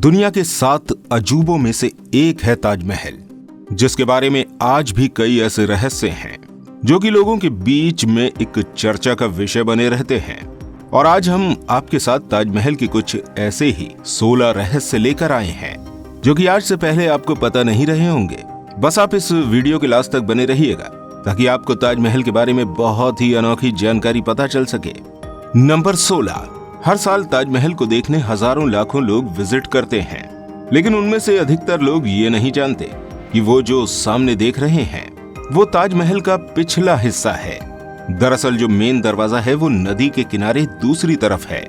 दुनिया के 7 अजूबों में से एक है ताजमहल, जिसके बारे में आज भी कई ऐसे रहस्य हैं जो कि लोगों के बीच में एक चर्चा का विषय बने रहते हैं। और आज हम आपके साथ ताजमहल के कुछ ऐसे ही 16 रहस्य लेकर आए हैं जो कि आज से पहले आपको पता नहीं रहे होंगे। बस आप इस वीडियो के लास्ट तक बने रहिएगा ताकि आपको ताजमहल के बारे में बहुत ही अनोखी जानकारी पता चल सके। नंबर 16। हर साल ताजमहल को देखने हजारों लाखों लोग विजिट करते हैं, लेकिन उनमें से अधिकतर लोग ये नहीं जानते कि वो जो सामने देख रहे हैं वो ताजमहल का पिछला हिस्सा है। दरअसल जो मेन दरवाजा है वो नदी के किनारे दूसरी तरफ है।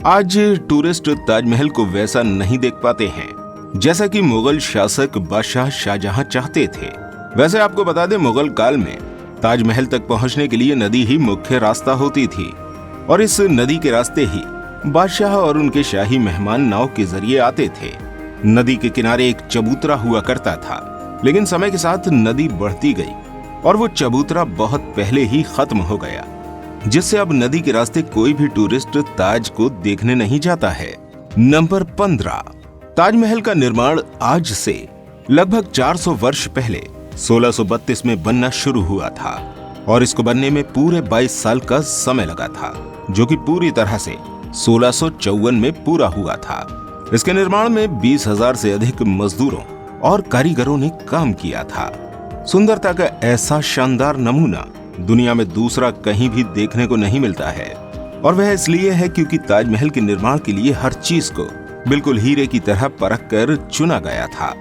आज टूरिस्ट ताजमहल को वैसा नहीं देख पाते हैं जैसा कि मुगल शासक बादशाह शाहजहां चाहते थे। वैसे आपको बता दें, मुगल काल में ताजमहल तक पहुंचने के लिए नदी ही मुख्य रास्ता होती थी और इस नदी के रास्ते ही बादशाह और उनके शाही मेहमान नाव के जरिए आते थे। नदी के किनारे एक चबूतरा हुआ करता था, लेकिन समय के साथ नदी बढ़ती गई और वो चबूतरा बहुत पहले ही खत्म हो गया, जिससे अब नदी के रास्ते कोई भी टूरिस्ट ताज को देखने नहीं जाता है। नंबर 15। ताजमहल का निर्माण आज से लगभग 400 वर्ष पहले 1632 में बनना शुरू हुआ था और इसको बनने में पूरे 22 साल का समय लगा था, जो कि पूरी तरह से 1654 में पूरा हुआ था। इसके निर्माण में 20,000 से अधिक मजदूरों और कारीगरों ने काम किया था। सुंदरता का ऐसा शानदार नमूना दुनिया में दूसरा कहीं भी देखने को नहीं मिलता है, और वह इसलिए है क्योंकि ताजमहल के निर्माण के लिए हर चीज को बिल्कुल हीरे की तरह परख कर चुना गया था।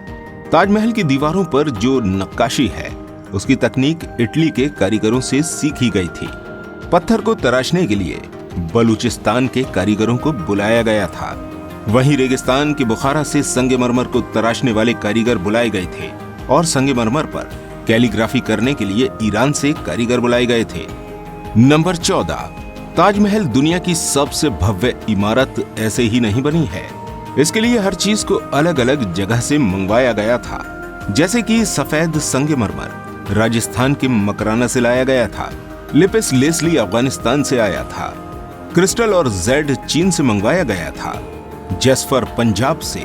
ताजमहल की दीवारों पर जो नक्काशी है उसकी तकनीक इटली के कारीगरों से सीखी गई थी। पत्थर को तराशने के लिए बलूचिस्तान के कारीगरों को बुलाया गया था। वहीं रेगिस्तान के बुखारा से संगमरमर को तराशने वाले कारीगर बुलाए गए थे और संगमरमर पर कैलीग्राफी करने के लिए ईरान से कारीगर बुलाए गए थे। नंबर 14। ताजमहल दुनिया की सबसे भव्य इमारत ऐसे ही नहीं बनी है। इसके लिए हर चीज को अलग अलग जगह से मंगवाया गया था, जैसे कि सफेद संगमरमर राजस्थान के मकराना से लाया गया था, लिपिस लेसली अफगानिस्तान से आया था, क्रिस्टल और जेड चीन से मंगवाया गया था, जेस्फर पंजाब से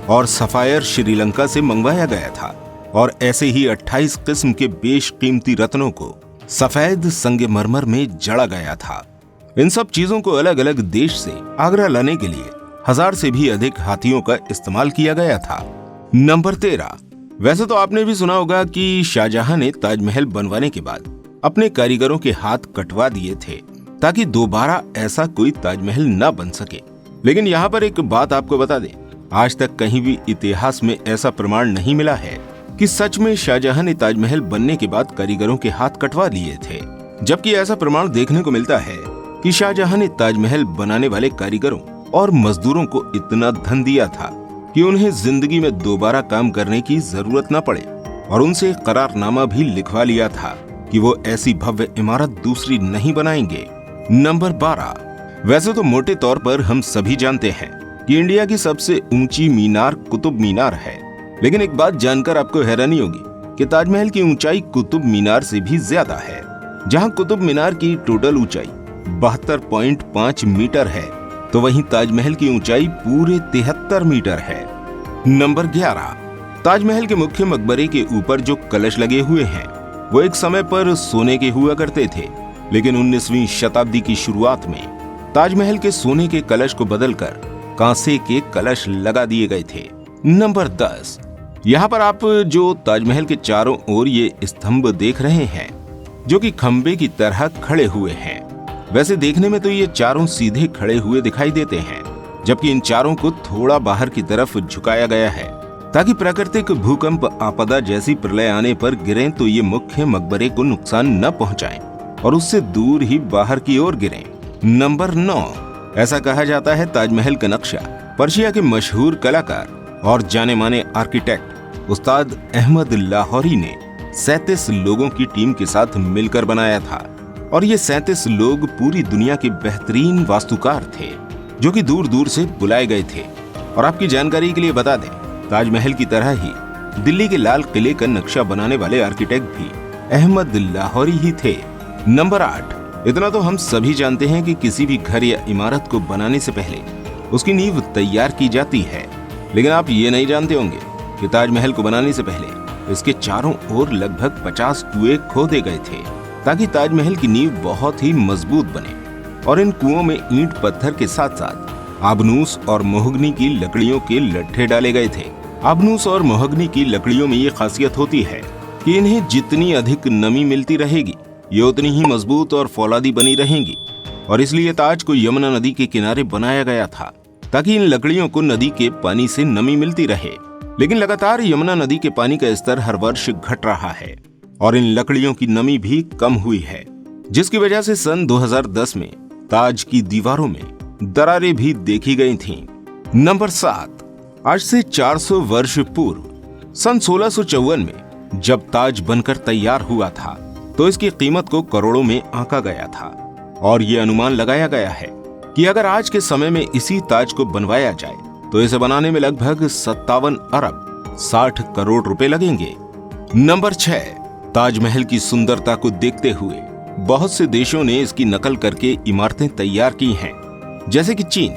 और सफायर श्रीलंका से मंगवाया गया था। और ऐसे ही 28 किस्म के बेशकीमती रत्नों को सफेद संगमरमर में जड़ा गया था। इन सब चीजों को अलग अलग देश से आगरा लाने के लिए 1000 से भी अधिक हाथियों का इस्तेमाल किया गया था। नंबर 13। वैसे तो आपने भी सुना होगा कि शाहजहां ने ताजमहल बनवाने के बाद अपने कारीगरों के हाथ कटवा दिए थे ताकि दोबारा ऐसा कोई ताजमहल न बन सके। लेकिन यहाँ पर एक बात आपको बता दें, आज तक कहीं भी इतिहास में ऐसा प्रमाण नहीं मिला है कि सच में शाहजहां ने ताजमहल बनने के बाद कारीगरों के हाथ कटवा लिए थे, जबकि ऐसा प्रमाण देखने को मिलता है कि शाहजहां ने ताजमहल बनाने वाले कारीगरों और मजदूरों को इतना धन दिया था कि उन्हें जिंदगी में दोबारा काम करने की जरूरत न पड़े, और उनसे करारनामा भी लिखवा लिया था कि वो ऐसी भव्य इमारत दूसरी नहीं बनाएंगे। नंबर 12। वैसे तो मोटे तौर पर हम सभी जानते हैं कि इंडिया की सबसे ऊंची मीनार कुतुब मीनार है, लेकिन एक बात जानकर आपको हैरानी होगी कि ताजमहल की ऊंचाई कुतुब मीनार से भी ज्यादा है। जहां कुतुब मीनार की टोटल ऊंचाई 72.5 मीटर है, तो वहीं ताजमहल की ऊंचाई पूरे 73 मीटर है। नंबर 11। ताजमहल के मुख्य मकबरे के ऊपर जो कलश लगे हुए हैं वो एक समय पर सोने के हुआ करते थे, लेकिन 19वीं शताब्दी की शुरुआत में ताजमहल के सोने के कलश को बदलकर कांसे के कलश लगा दिए गए थे। नंबर 10। यहाँ पर आप जो ताजमहल के चारों ओर ये स्तंभ देख रहे हैं जो कि खंबे की तरह खड़े हुए हैं, वैसे देखने में तो ये चारों सीधे खड़े हुए दिखाई देते हैं, जबकि इन चारों को थोड़ा बाहर की तरफ झुकाया गया है ताकि प्राकृतिक भूकंप आपदा जैसी प्रलय आने पर गिरें तो ये मुख्य मकबरे को नुकसान न पहुंचाएं और उससे दूर ही बाहर की ओर गिरें। नंबर 9। ऐसा कहा जाता है ताजमहल का नक्शा पर्शिया के मशहूर कलाकार और जाने माने आर्किटेक्ट उस्ताद अहमद लाहौरी ने 37 लोगों की टीम के साथ मिलकर बनाया था, और ये 37 लोग पूरी दुनिया के बेहतरीन वास्तुकार थे जो कि दूर दूर से बुलाए गए थे। और आपकी जानकारी के लिए बता दें, ताजमहल की तरह ही दिल्ली के लाल किले का नक्शा बनाने वाले आर्किटेक्ट भी अहमद लाहौरी ही थे। नंबर 8। इतना तो हम सभी जानते हैं कि किसी भी घर या इमारत को बनाने से पहले उसकी नींव तैयार की जाती है, लेकिन आप ये नहीं जानते होंगे कि ताजमहल को बनाने से पहले इसके चारों ओर लगभग 50 कुएं खोदे गए थे ताकि ताजमहल की नींव बहुत ही मजबूत बने। और इन कुओं में ईंट पत्थर के साथ साथ आबनूस और मोहगनी की लकड़ियों के लट्ठे डाले गए थे। आबनूस और मोहगनी की लकड़ियों में ये खासियत होती है कि इन्हें जितनी अधिक नमी मिलती रहेगी ये उतनी ही मजबूत और फौलादी बनी रहेंगी। और इसलिए ताज को यमुना नदी के किनारे बनाया गया था ताकि इन लकड़ियों को नदी के पानी से नमी मिलती रहे। लेकिन लगातार यमुना नदी के पानी का स्तर हर वर्ष घट रहा है और इन लकड़ियों की नमी भी कम हुई है, जिसकी वजह से सन 2010 में ताज की दीवारों में दरारें भी देखी गई थीं। नंबर 7, आज से 400 वर्ष पूर्व सन 1654 में जब ताज बनकर तैयार हुआ था तो इसकी कीमत को करोड़ों में आंका गया था और ये अनुमान लगाया गया है कि अगर आज के समय में इसी ताज को बनवाया जाए तो इसे बनाने में लगभग 57 अरब 60 करोड़ रुपए लगेंगे। नंबर 6, ताजमहल की सुंदरता को देखते हुए बहुत से देशों ने इसकी नकल करके इमारतें तैयार की हैं, जैसे कि चीन,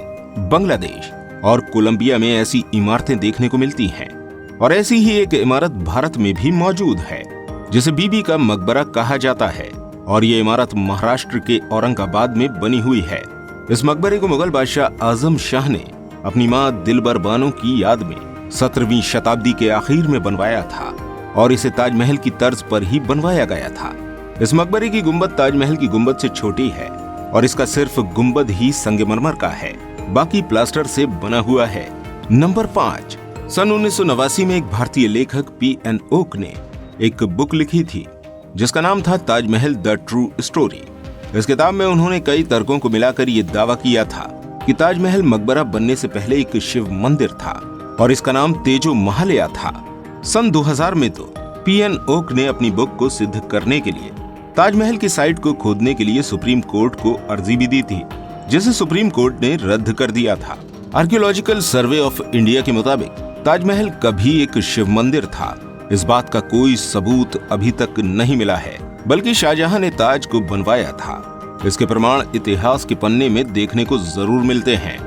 बांग्लादेश और कोलंबिया में ऐसी इमारतें देखने को मिलती हैं। और ऐसी ही एक इमारत भारत में भी मौजूद है जिसे बीबी का मकबरा कहा जाता है और ये इमारत महाराष्ट्र के औरंगाबाद में बनी हुई है। इस मकबरे को मुगल बादशाह आजम शाह ने अपनी मां दिलबर बानो की याद में 17वीं शताब्दी के आखिर में बनवाया था और इसे ताजमहल की तर्ज पर ही बनवाया गया था। इस मकबरे की गुंबद ताजमहल की गुंबद से छोटी है और इसका सिर्फ गुंबद ही संगमरमर का है, बाकी प्लास्टर से बना हुआ है। नंबर 5, सन 1989 में एक भारतीय लेखक P.N. ओक ने एक बुक लिखी थी जिसका नाम था ताजमहल द ट्रू स्टोरी। इस किताब में उन्होंने कई तर्कों को मिलाकर ये दावा किया था कि ताजमहल मकबरा बनने से पहले एक शिव मंदिर था और इसका नाम तेजो महालया था। सन 2000 में तो P.N. ओक ने अपनी बुक को सिद्ध करने के लिए ताजमहल की साइट को खोदने के लिए सुप्रीम कोर्ट को अर्जी भी दी थी, जिसे सुप्रीम कोर्ट ने रद्द कर दिया था। आर्कियोलॉजिकल सर्वे ऑफ इंडिया के मुताबिक ताजमहल कभी एक शिव मंदिर था, इस बात का कोई सबूत अभी तक नहीं मिला है, बल्कि शाहजहां ने ताज को बनवाया था। इसके प्रमाण इतिहास के पन्ने में देखने को जरूर मिलते हैं।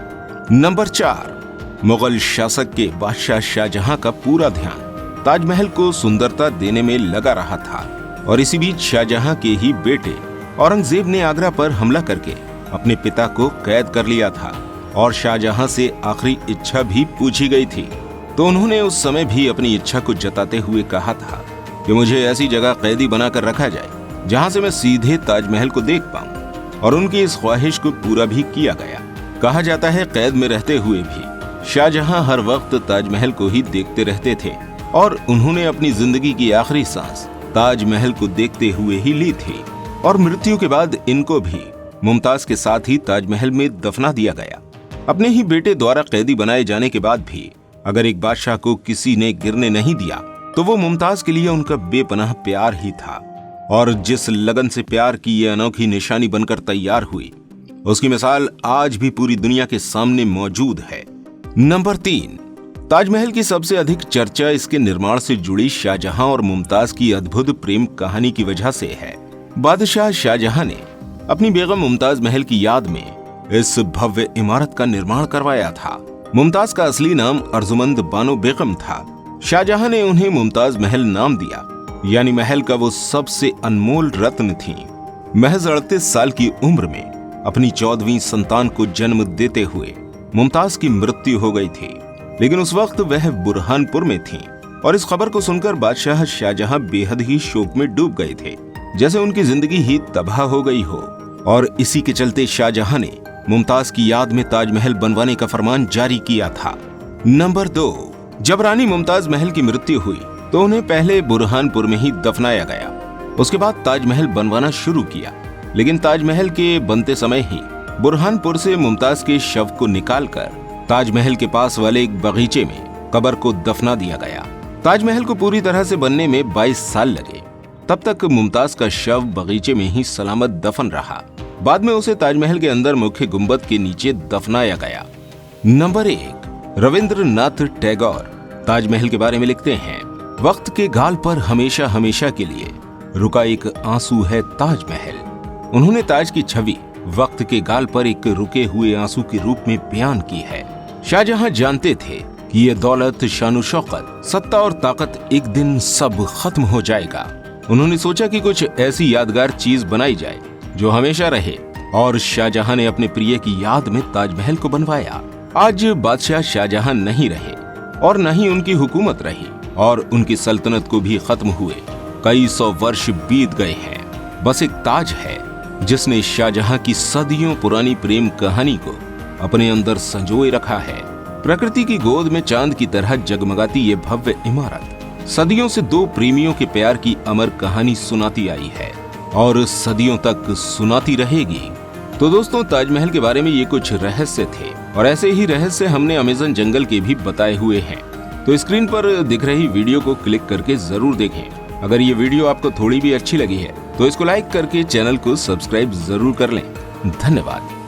नंबर 4, मुगल शासक के बादशाह शाहजहां का पूरा ध्यान ताजमहल को सुंदरता देने में लगा रहा था और इसी बीच शाहजहां के ही बेटे औरंगजेब ने आगरा पर हमला करके अपने पिता को कैद कर लिया था और शाहजहां से आखिरी इच्छा भी पूछी गई थी। तो उन्होंने उस समय भी अपनी इच्छा को जताते हुए कहा था कि मुझे ऐसी जगह कैदी बनाकर रखा जाए जहां से मैं सीधे ताजमहल को देख पाऊं, और उनकी इस ख्वाहिश को पूरा भी किया गया। कहा जाता है कैद में रहते हुए भी शाहजहां हर वक्त ताजमहल को ही देखते रहते थे और उन्होंने अपनी जिंदगी की आखिरी सांस ताजमहल को देखते हुए ही ली थी और मृत्यु के बाद इनको भी मुमताज के साथ ही ताजमहल में दफना दिया गया। अपने ही बेटे द्वारा कैदी बनाए जाने के बाद भी अगर एक बादशाह को किसी ने गिरने नहीं दिया तो वो मुमताज के लिए उनका बेपनाह प्यार ही था और जिस लगन से प्यार की ये अनोखी निशानी बनकर तैयार हुई उसकी मिसाल आज भी पूरी दुनिया के सामने मौजूद है। नंबर 3, ताजमहल की सबसे अधिक चर्चा इसके निर्माण से जुड़ी शाहजहां और मुमताज की अद्भुत प्रेम कहानी की वजह से है। बादशाह शाहजहां ने अपनी बेगम मुमताज महल की याद में इस भव्य इमारत का निर्माण करवाया था। मुमताज का असली नाम अर्जुमंद बानो बेगम था। शाहजहां ने उन्हें मुमताज महल नाम दिया, यानी महल का वो सबसे अनमोल रत्न थी। महज 38 साल की उम्र में अपनी 14वीं संतान को जन्म देते हुए मुमताज की मृत्यु हो गई थी, लेकिन उस वक्त वह बुरहानपुर में थीं और इस खबर को सुनकर बादशाह शाहजहां बेहद ही शोक में डूब गए थे, जैसे उनकी जिंदगी ही तबाह हो गई हो। और इसी के चलते शाहजहां ने मुमताज की याद में ताजमहल बनवाने का फरमान जारी किया था। नंबर 2, जब रानी मुमताज महल की मृत्यु हुई तो उन्हें पहले बुरहानपुर में ही दफनाया गया। उसके बाद ताजमहल बनवाना शुरू किया, लेकिन ताजमहल के बनते समय ही बुरहानपुर से मुमताज के शव को निकालकर ताजमहल के पास वाले एक बगीचे में कब्र को दफना दिया गया। ताजमहल को पूरी तरह से बनने में 22 साल लगे। तब तक मुमताज का शव बगीचे में ही सलामत दफन रहा। बाद में उसे ताजमहल के अंदर मुख्य गुंबद के नीचे दफनाया गया। नंबर 1, रविंद्रनाथ टैगोर ताजमहल के बारे में लिखते हैं, वक्त के गाल पर हमेशा हमेशा के लिए रुका एक आंसू है ताजमहल। उन्होंने ताज की छवि वक्त के गाल पर एक रुके हुए आंसू के रूप में बयान की है। शाहजहां जानते थे कि ये दौलत, शान शौकत, सत्ता और ताकत एक दिन सब खत्म हो जाएगा। उन्होंने सोचा कि कुछ ऐसी यादगार चीज बनाई जाए जो हमेशा रहे, और शाहजहां ने अपने प्रिय की याद में ताजमहल को बनवाया। आज बादशाह शाहजहां नहीं रहे और न ही उनकी हुकूमत रही, और उनकी सल्तनत को भी खत्म हुए कई सौ वर्ष बीत गए हैं। बस एक ताज है जिसने शाहजहां की सदियों पुरानी प्रेम कहानी को अपने अंदर संजोए रखा है। प्रकृति की गोद में चांद की तरह जगमगाती ये भव्य इमारत सदियों से दो प्रेमियों के प्यार की अमर कहानी सुनाती आई है और सदियों तक सुनाती रहेगी। तो दोस्तों, ताजमहल के बारे में ये कुछ रहस्य थे, और ऐसे ही रहस्य हमने अमेज़न जंगल के भी बताए हुए हैं। तो स्क्रीन पर दिख रही वीडियो को क्लिक करके जरूर देखें। अगर ये वीडियो आपको थोड़ी भी अच्छी लगी है तो इसको लाइक करके चैनल को सब्सक्राइब जरूर कर लें। धन्यवाद।